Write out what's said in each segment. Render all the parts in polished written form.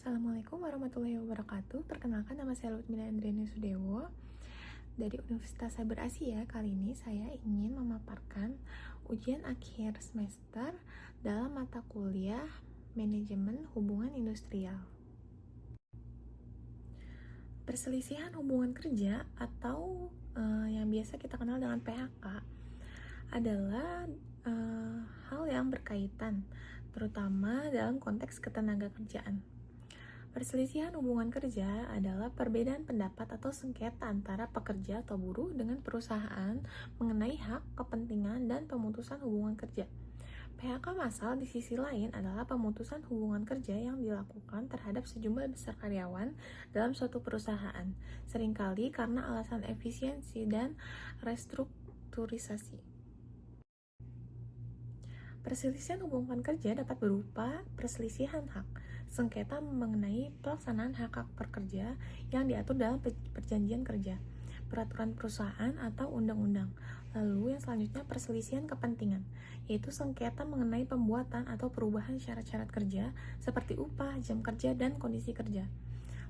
Assalamualaikum warahmatullahi wabarakatuh. Perkenalkan, nama saya Lutmina Andriani Sudewo dari Universitas Cyber Asia. Kali ini saya ingin memaparkan ujian akhir semester dalam mata kuliah Manajemen Hubungan Industrial. Perselisihan hubungan kerja atau yang biasa kita kenal dengan PHK adalah hal yang berkaitan, terutama dalam konteks ketenagakerjaan. Perselisihan hubungan kerja adalah perbedaan pendapat atau sengketa antara pekerja atau buruh dengan perusahaan mengenai hak, kepentingan, dan pemutusan hubungan kerja. PHK massal di sisi lain adalah pemutusan hubungan kerja yang dilakukan terhadap sejumlah besar karyawan dalam suatu perusahaan, seringkali karena alasan efisiensi dan restrukturisasi. Perselisihan hubungan kerja dapat berupa perselisihan hak, sengketa mengenai pelaksanaan hak-hak pekerja yang diatur dalam perjanjian kerja, peraturan perusahaan atau undang-undang. Lalu yang selanjutnya perselisihan kepentingan, yaitu sengketa mengenai pembuatan atau perubahan syarat-syarat kerja seperti upah, jam kerja, dan kondisi kerja.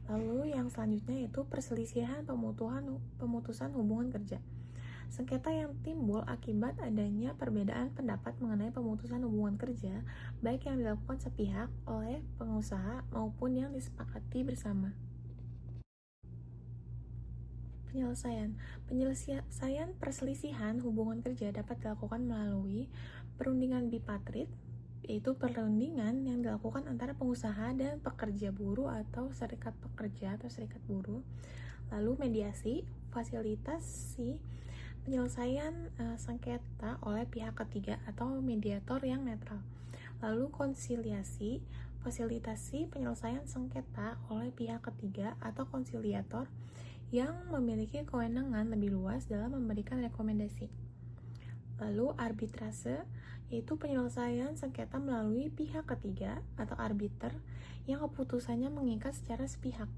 Lalu yang selanjutnya yaitu perselisihan pemutusan hubungan kerja. Sengketa yang timbul akibat adanya perbedaan pendapat mengenai pemutusan hubungan kerja, baik yang dilakukan sepihak oleh pengusaha maupun yang disepakati bersama. Penyelesaian perselisihan hubungan kerja dapat dilakukan melalui perundingan bipartit, yaitu perundingan yang dilakukan antara pengusaha dan pekerja buruh atau serikat pekerja atau serikat buruh. Lalu mediasi, fasilitasi penyelesaian sengketa oleh pihak ketiga atau mediator yang netral. Lalu konsiliasi, fasilitasi penyelesaian sengketa oleh pihak ketiga atau konsiliator yang memiliki kewenangan lebih luas dalam memberikan rekomendasi. Lalu arbitrase, yaitu penyelesaian sengketa melalui pihak ketiga atau arbiter yang keputusannya mengikat secara sepihak.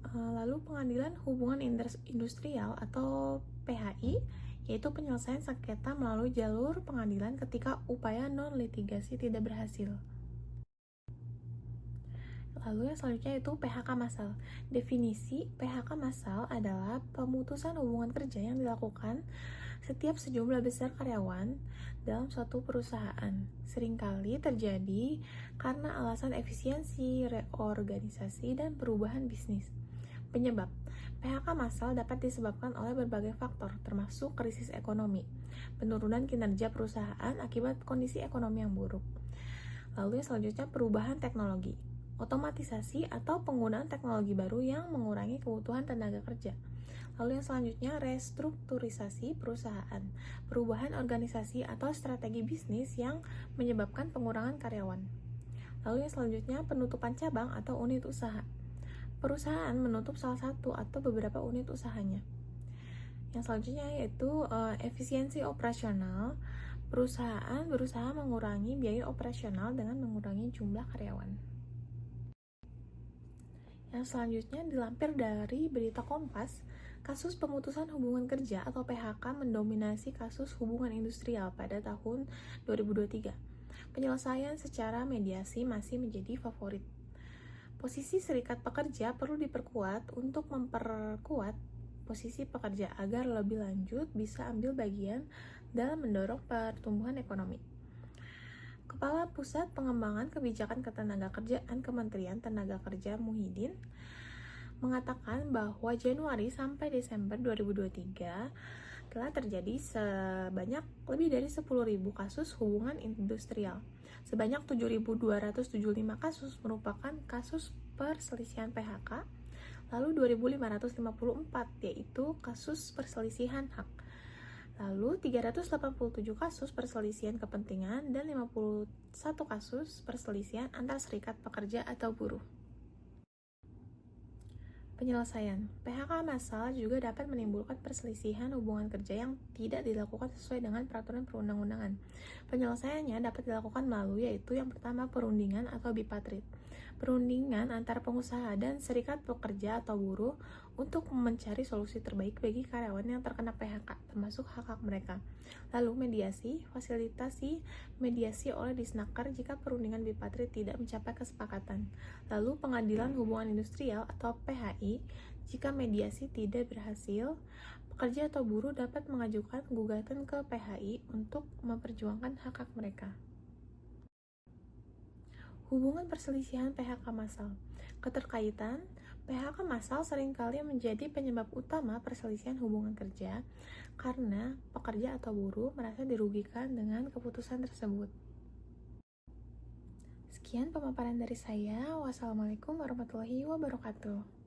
Lalu pengadilan hubungan industrial atau PHI, yaitu penyelesaian sengketa melalui jalur pengadilan ketika upaya non-litigasi tidak berhasil. Lalu yang selanjutnya itu PHK massal. Definisi PHK massal adalah pemutusan hubungan kerja yang dilakukan setiap sejumlah besar karyawan dalam suatu perusahaan. Seringkali terjadi karena alasan efisiensi, reorganisasi, dan perubahan bisnis. Penyebab PHK massal dapat disebabkan oleh berbagai faktor, termasuk krisis ekonomi, penurunan kinerja perusahaan akibat kondisi ekonomi yang buruk. Lalu yang selanjutnya perubahan teknologi, otomatisasi atau penggunaan teknologi baru yang mengurangi kebutuhan tenaga kerja. Lalu yang selanjutnya restrukturisasi perusahaan, perubahan organisasi atau strategi bisnis yang menyebabkan pengurangan karyawan. Lalu yang selanjutnya penutupan cabang atau unit usaha. Perusahaan menutup salah satu atau beberapa unit usahanya. Yang selanjutnya yaitu efisiensi operasional. Perusahaan berusaha mengurangi biaya operasional dengan mengurangi jumlah karyawan. Yang selanjutnya dilampir dari berita Kompas, kasus pemutusan hubungan kerja atau PHK mendominasi kasus hubungan industrial pada tahun 2023. Penyelesaian secara mediasi masih menjadi favorit. Posisi serikat pekerja perlu diperkuat untuk memperkuat posisi pekerja agar lebih lanjut bisa ambil bagian dalam mendorong pertumbuhan ekonomi. Kepala Pusat Pengembangan Kebijakan Ketenagakerjaan Kementerian Tenaga Kerja Muhyiddin mengatakan bahwa Januari sampai Desember 2023 telah terjadi sebanyak lebih dari 10.000 kasus hubungan industrial. Sebanyak 7.275 kasus merupakan kasus perselisihan PHK, lalu 2.554 yaitu kasus perselisihan hak, lalu 387 kasus perselisihan kepentingan, dan 51 kasus perselisihan antar serikat pekerja atau buruh. Penyelesaian PHK massal juga dapat menimbulkan perselisihan hubungan kerja yang tidak dilakukan sesuai dengan peraturan perundang-undangan. Penyelesaiannya dapat dilakukan melalui yaitu yang pertama perundingan atau bipartit. Perundingan antar pengusaha dan serikat pekerja atau buruh untuk mencari solusi terbaik bagi karyawan yang terkena PHK, termasuk hak-hak mereka. Lalu mediasi, fasilitasi mediasi oleh Disnaker jika perundingan bipatri tidak mencapai kesepakatan. Lalu pengadilan hubungan industrial atau PHI, jika mediasi tidak berhasil, pekerja atau buruh dapat mengajukan gugatan ke PHI untuk memperjuangkan hak-hak mereka. Hubungan perselisihan PHK massal. Keterkaitan PHK massal seringkali menjadi penyebab utama perselisihan hubungan kerja karena pekerja atau buruh merasa dirugikan dengan keputusan tersebut. Sekian pemaparan dari saya. Wassalamualaikum warahmatullahi wabarakatuh.